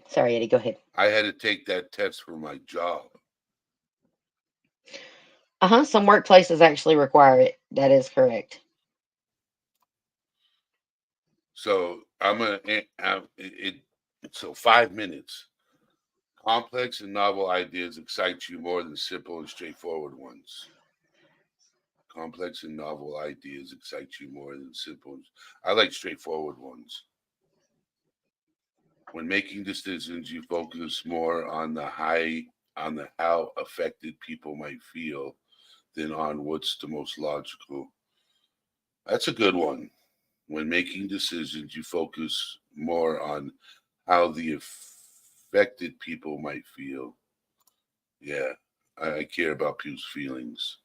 Sorry, Eddie. Go ahead. I had to take that test for my job. Some workplaces actually require it. That is correct. So I'm gonna so 5 minutes. Complex and novel ideas excite you more than simple and straightforward ones. Complex and novel ideas excite you more than simple. I like straightforward ones. When making decisions, you focus more on the how affected people might feel than on what's the most logical. That's a good one. When making decisions, you focus more on how the affected people might feel. Yeah, I care about people's feelings.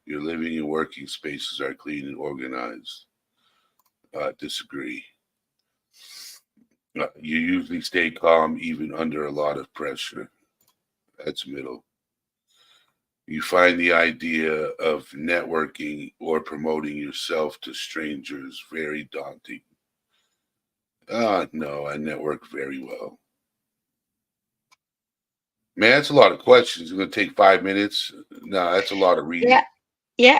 Your living and working spaces are clean and organized. Disagree. You usually stay calm even under a lot of pressure. That's middle. You find the idea of networking or promoting yourself to strangers very daunting. No, I network very well. Man, that's a lot of questions. It's going to take 5 minutes. No, that's a lot of Yeah, reading. yeah.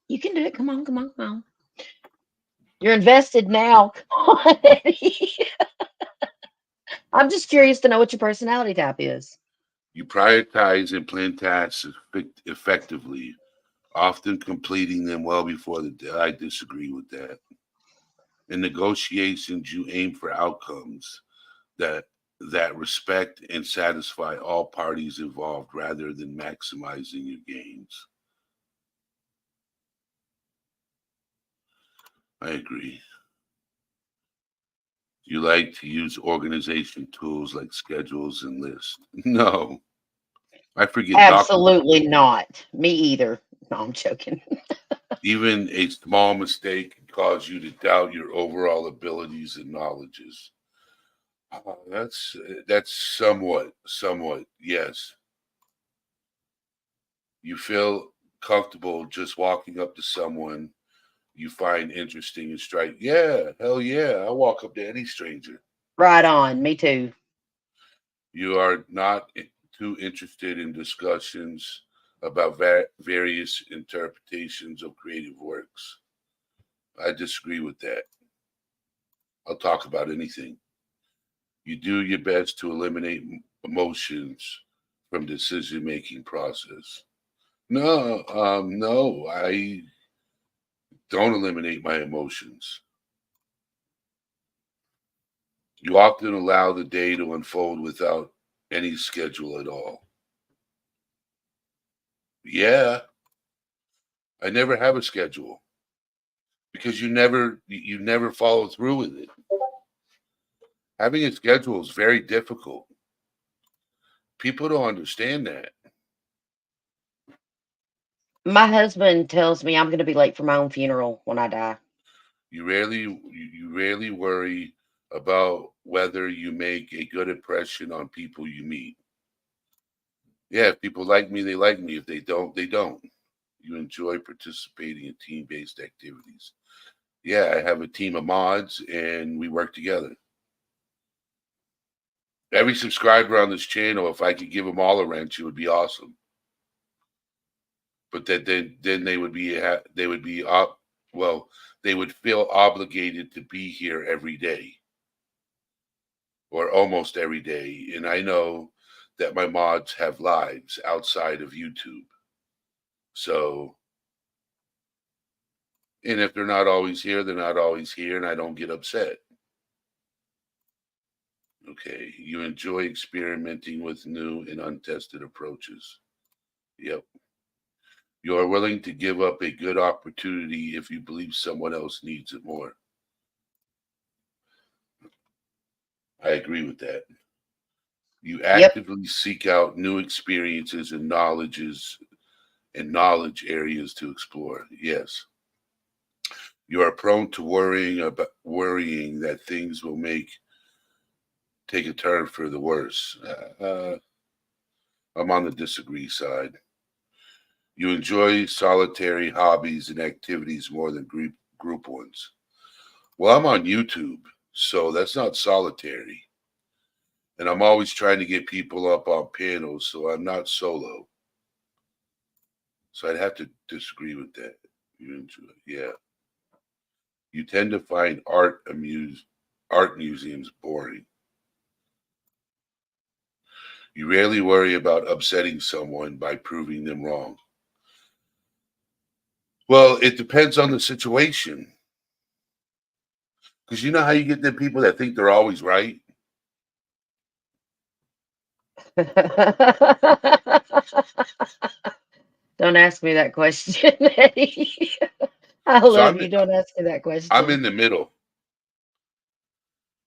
You can do it. Come on, come on, come on. You're invested now. Come on, Eddie. I'm just curious to know what your personality type is. You prioritize and plan tasks effectively, often completing them well before the day. I disagree with that. In negotiations, you aim for outcomes that respect and satisfy all parties involved rather than maximizing your gains. I agree. You like to use organization tools like schedules and lists. No, I forget documents. Absolutely not. Me either. No, I'm joking. Even a small mistake can cause you to doubt your overall abilities and knowledges. That's somewhat yes. You feel comfortable just walking up to someone you find interesting and strike. Yeah, hell yeah, I walk up to any stranger. Right on. Me too. You are not too interested in discussions about various interpretations of creative works. I disagree with that. I'll talk about anything. You do your best to eliminate emotions from decision making process. No, I don't eliminate my emotions. You often allow the day to unfold without any schedule at all. Yeah, I never have a schedule because you never follow through with it. Having a schedule is very difficult. People don't understand that. My husband tells me I'm going to be late for my own funeral when I die. You rarely worry about whether you make a good impression on people you meet. Yeah, if people like me, they like me. If they don't, they don't. You enjoy participating in team-based activities. Yeah, I have a team of mods and we work together. Every subscriber on this channel, if I could give them all a wrench, it would be awesome. But that then they would be up. Well, they would feel obligated to be here every day or almost every day. And I know that my mods have lives outside of YouTube. So, and if they're not always here, they're not always here, and I don't get upset. Okay. You enjoy experimenting with new and untested approaches. Yep. You are willing to give up a good opportunity if you believe someone else needs it more. I agree with that. You Yep. actively seek out new experiences and knowledge areas to explore. Yes. You are prone to worrying that things will take a turn for the worse. I'm on the disagree side. You enjoy solitary hobbies and activities more than group ones. Well, I'm on YouTube, so that's not solitary. And I'm always trying to get people up on panels, so I'm not solo. So I'd have to disagree with that. You enjoy, yeah. You tend to find art museums boring. You rarely worry about upsetting someone by proving them wrong. Well, it depends on the situation. Because you know how you get the people that think they're always right? Don't ask me that question, Eddie. I So love you. Don't ask me that I'm question. in the middle.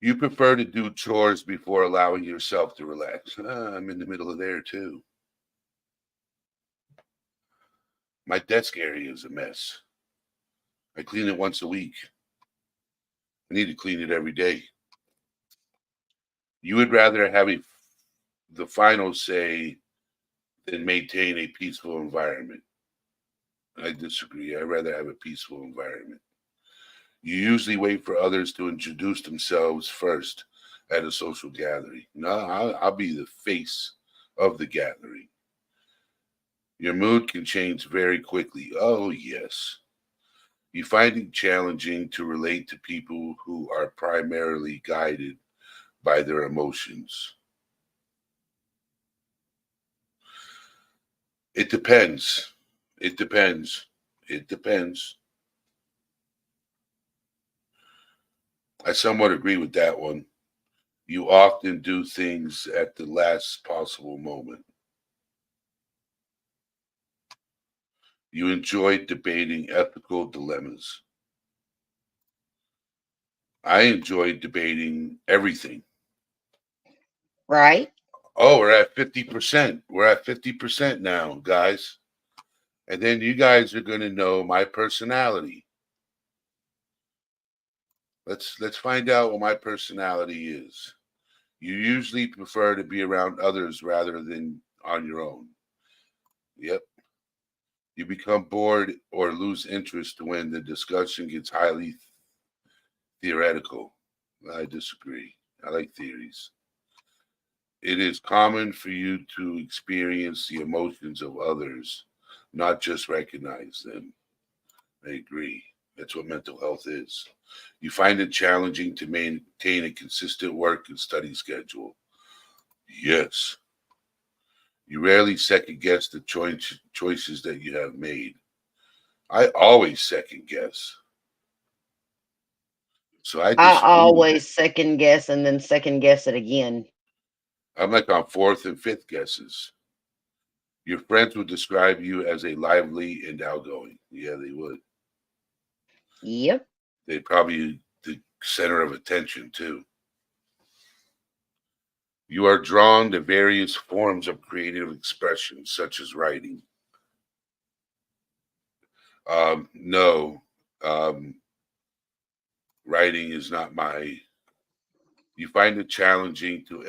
You prefer to do chores before allowing yourself to relax. I'm in the middle of there too. My desk area is a mess. I clean it once a week. I need to clean it every day. You would rather have the final say than maintain a peaceful environment. I disagree. I'd rather have a peaceful environment. You usually wait for others to introduce themselves first at a social gathering. No, I'll be the face of the gathering. Your mood can change very quickly. Oh, yes. You find it challenging to relate to people who are primarily guided by their emotions. It depends. It depends. It depends. I somewhat agree with that one. You often do things at the last possible moment. You enjoy debating ethical dilemmas. I enjoy debating everything. Right? Oh, we're at 50%. We're at 50% now, guys. And then you guys are going to know my personality. Let's find out what my personality is. You usually prefer to be around others rather than on your own. Yep. You become bored or lose interest when the discussion gets highly theoretical. I disagree. I like theories. It is common for you to experience the emotions of others, not just recognize them. I agree. That's what mental health is. You find it challenging to maintain a consistent work and study schedule. Yes. You rarely second guess the choices that you have made. I always second guess. So I I disagree with that. always second guess and then second guess it again. I'm like on fourth and fifth guesses. Your friends would describe you as a lively and outgoing. Yeah, they would. Yep. They'd probably the center of attention too. You are drawn to various forms of creative expression, such as writing. No, um, writing is not my. You find it challenging to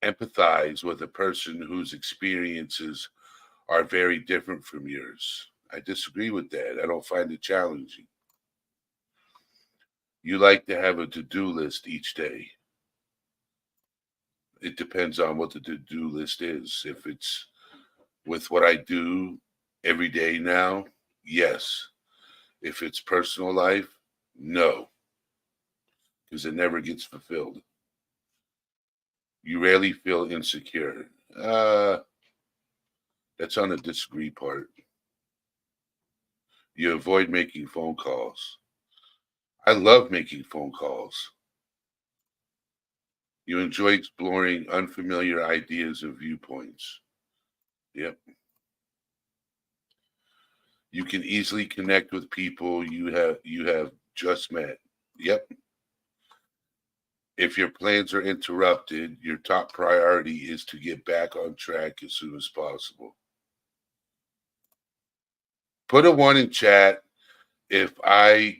empathize with a person whose experiences are very different from yours. I disagree with that. I don't find it challenging. You like to have a to do list each day. It depends on what the to do list is. If it's with what I do every day now, yes. If it's personal life, no, because it never gets fulfilled. You rarely feel insecure. That's on the disagree part. You avoid making phone calls. I love making phone calls. You enjoy exploring unfamiliar ideas and viewpoints. Yep. You can easily connect with people you have just met. Yep. If your plans are interrupted, your top priority is to get back on track as soon as possible. Put a one in chat if I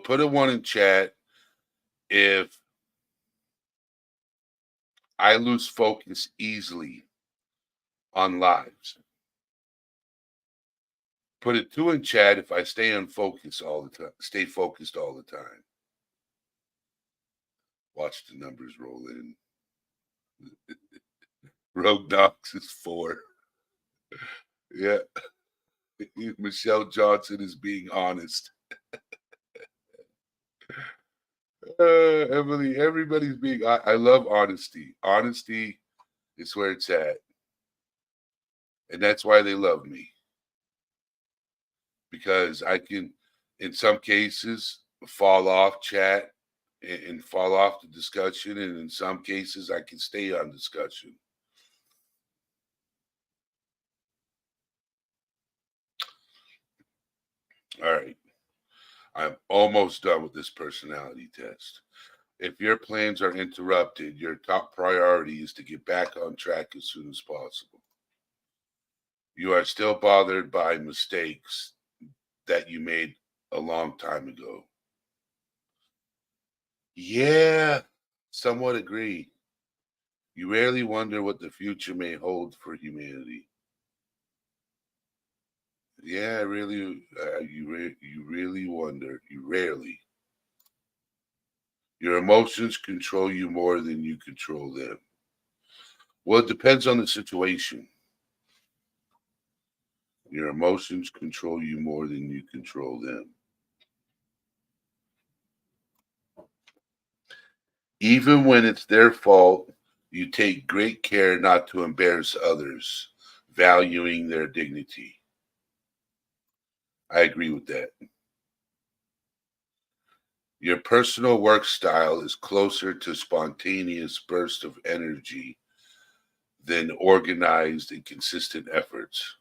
put a one in chat if I lose focus easily on lives. Put a two in chat if I stay focused all the time. Watch the numbers roll in. Rogue Knox is 4. Yeah. Michelle Johnson is being honest. Emily, everybody's being. I love honesty. Honesty is where it's at. And that's why they love me, because I can, in some cases, fall off chat and fall off the discussion. And in some cases, I can stay on discussion. All right. I'm almost done with this personality test. If your plans are interrupted, your top priority is to get back on track as soon as possible. You are still bothered by mistakes that you made a long time ago. Yeah, somewhat agree. You rarely wonder what the future may hold for humanity. Yeah, really, you really wonder. You rarely. Your emotions control you more than you control them. Well, it depends on the situation. Your emotions control you more than you control them. Even when it's their fault, you take great care not to embarrass others, valuing their dignity. I agree with that. Your personal work style is closer to spontaneous bursts of energy than organized and consistent efforts.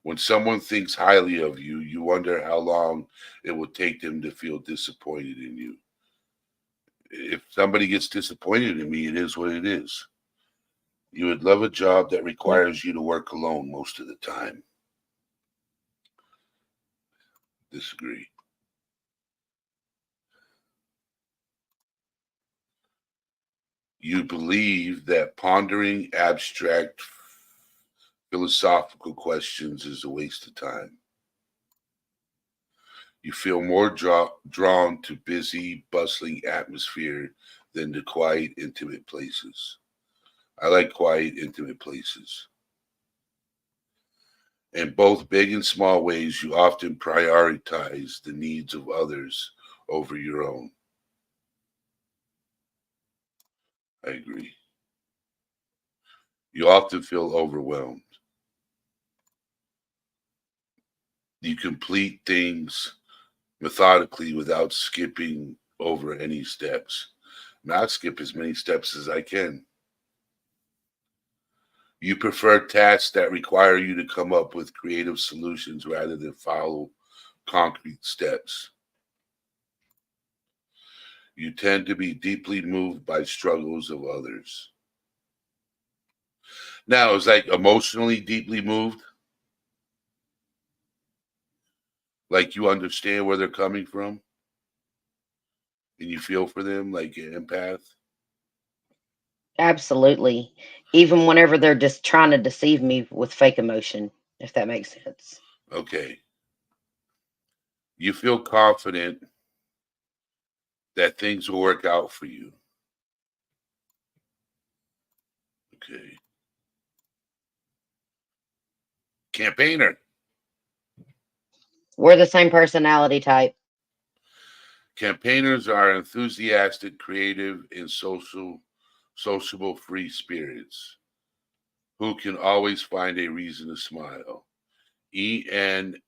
When someone thinks highly of you, you wonder how long it will take them to feel disappointed in you. If somebody gets disappointed in me, it is what it is. You would love a job that requires you to work alone most of the time. Disagree. You believe that pondering abstract philosophical questions is a waste of time. You feel more drawn to busy, bustling atmosphere than to quiet, intimate places. I like quiet, intimate places. In both big and small ways, you often prioritize the needs of others over your own. I agree. You often feel overwhelmed. You complete things methodically without skipping over any steps. Not skip as many steps as I can. You prefer tasks that require you to come up with creative solutions rather than follow concrete steps. You tend to be deeply moved by struggles of others. Now, is like emotionally deeply moved, like you understand where they're coming from and you feel for them like an empath. Absolutely. Even whenever they're just trying to deceive me with fake emotion, if that makes sense. Okay. You feel confident that things will work out for you. Okay. Campaigner. We're the same personality type. Campaigners are enthusiastic, creative, and sociable free spirits who can always find a reason to smile. ENFP-T.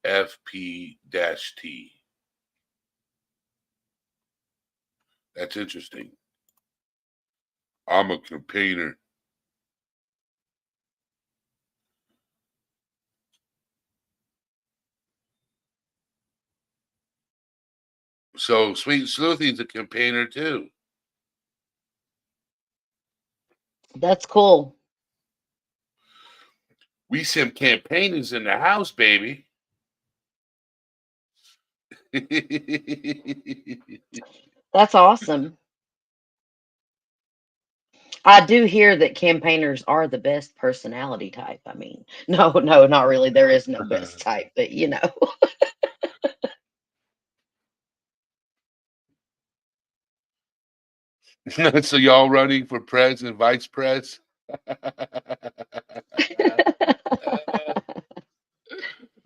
That's interesting. I'm a campaigner. So Sweet Sleuthie's a campaigner too. That's cool. We some campaigners in the house, baby. That's awesome. I do hear that campaigners are the best personality type. I mean, no, not really. There is no best type, but you know. So y'all running for pres and vice pres?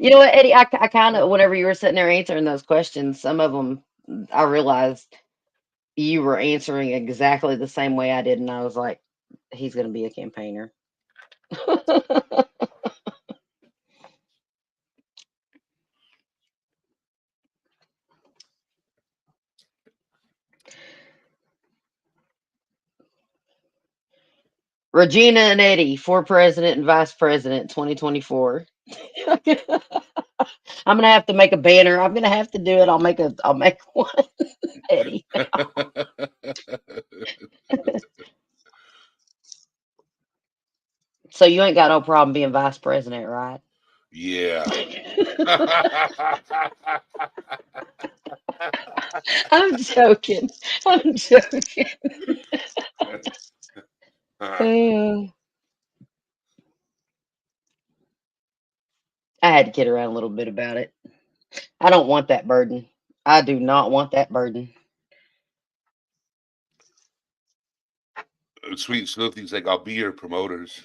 You know what, Eddie? I kind of, whenever you were sitting there answering those questions, some of them I realized you were answering exactly the same way I did, and I was like, He's going to be a campaigner. Regina and Eddie for president and vice president 2024. I'm gonna have to make a banner. I'm gonna have to do it. I'll make one. Eddie. So you ain't got no problem being vice president, right? Yeah. I'm joking. I'm joking. Uh, I had to kid around a little bit about it. I don't want that burden. I do not want that burden. Sweet Sleuthie's like, I'll be your promoters.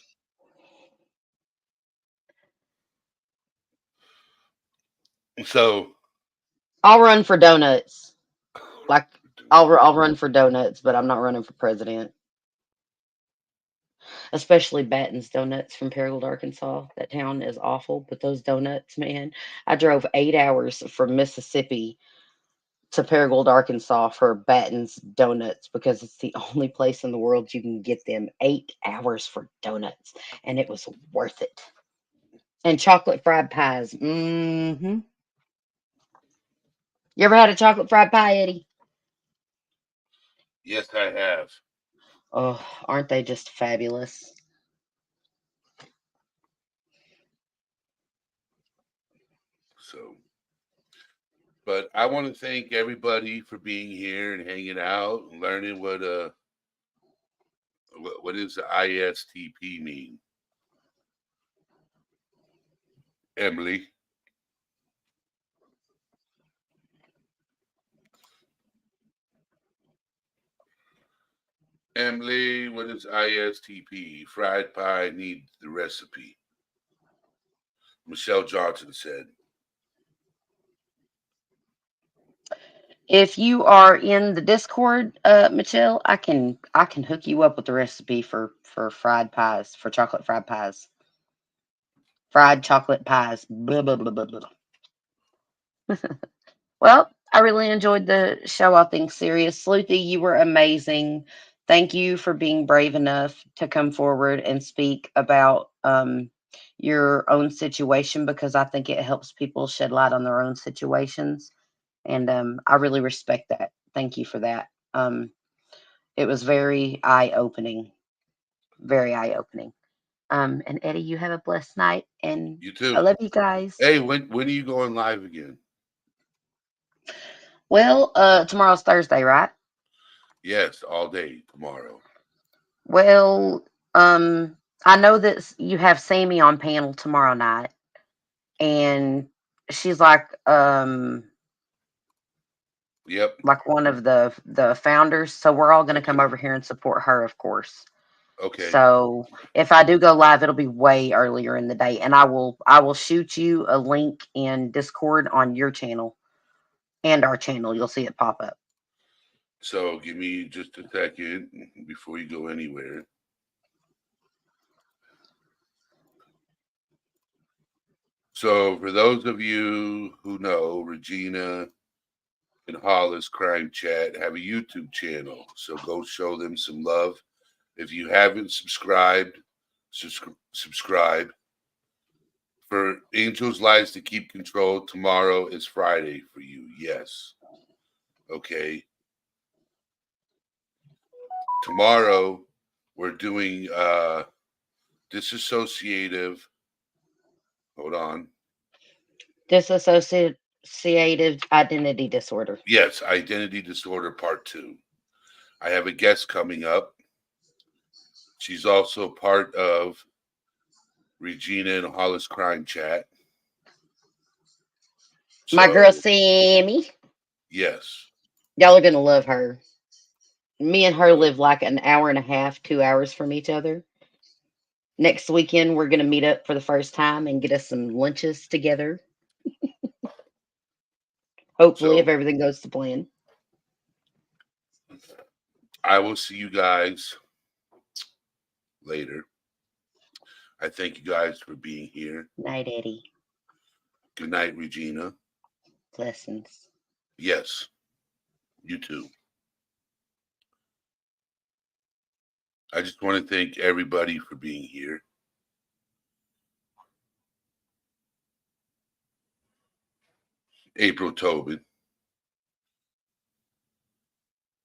So I'll run for donuts. Like I'll run for donuts, but I'm not running for president. Especially Batten's Donuts from Paragould, Arkansas. That town is awful, but those donuts, man. I drove 8 hours from Mississippi to Paragould, Arkansas for Batten's Donuts because it's the only place in the world you can get them. 8 hours for donuts, and it was worth it. And chocolate fried pies. Mm-hmm. You ever had a chocolate fried pie, Eddie? yes, I have. Oh, aren't they just fabulous? So, but I want to thank everybody for being here and hanging out and learning what does the ISTP mean. Emily. Emily, what is ISTP? Fried pie needs the recipe. Michelle Johnson said. If you are in the Discord, Michelle, I can hook you up with the recipe for fried pies, for chocolate fried pies. Fried chocolate pies. Blah, blah, blah, blah, blah. Well, I really enjoyed the show, all things serious. Sleuthy, you were amazing. Thank you for being brave enough to come forward and speak about your own situation, because I think it helps people shed light on their own situations. And I really respect that. Thank you for that. It was very eye opening. Very eye opening. And Eddie, you have a blessed night, and You I too. love you guys. Hey, when are you going live again? Well, tomorrow's Thursday, right? Yes, all day tomorrow. Well, I know that you have Sammy on panel tomorrow night, and she's Yep. like one of the founders. So we're all going to come Okay. over here and support her, of course. Okay. So if I do go live, it'll be way earlier in the day, and I will shoot you a link in Discord on your channel and our channel. You'll see it pop up. So give me just a second before you go anywhere. So for those of you who know, Regina and Hollis Crime Chat have a YouTube channel. So go show them some love. If you haven't subscribed, subscribe. For Angel's Lies to Keep Control, tomorrow is Friday for you. Yes. Okay. Tomorrow we're doing disassociative. Hold on. Dissociative identity disorder. Yes, identity disorder part 2. I have a guest coming up. She's also part of Regina and Hollis Crime Chat. My girl So, Sammy. yes. Y'all are gonna love her. Me and her So, live like an hour and a half, 2 hours from each other. Next weekend, we're gonna meet up for the first time and get us some lunches together. Hopefully, if so everything goes to plan. I will see you guys later. I thank you guys for being here. Night, Eddie. Good night, Regina. Blessings. Yes, you too. I just want to thank everybody for being here. April Tobin.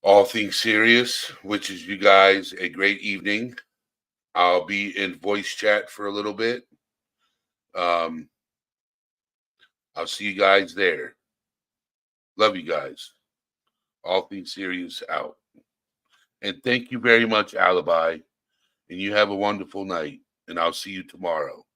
All Things Serious, wishes you guys a great evening. I'll be in voice chat for a little bit. I'll see you guys there. Love you guys. All Things Serious out. And thank you very much, Alibi. And you have a wonderful night. And I'll see you tomorrow.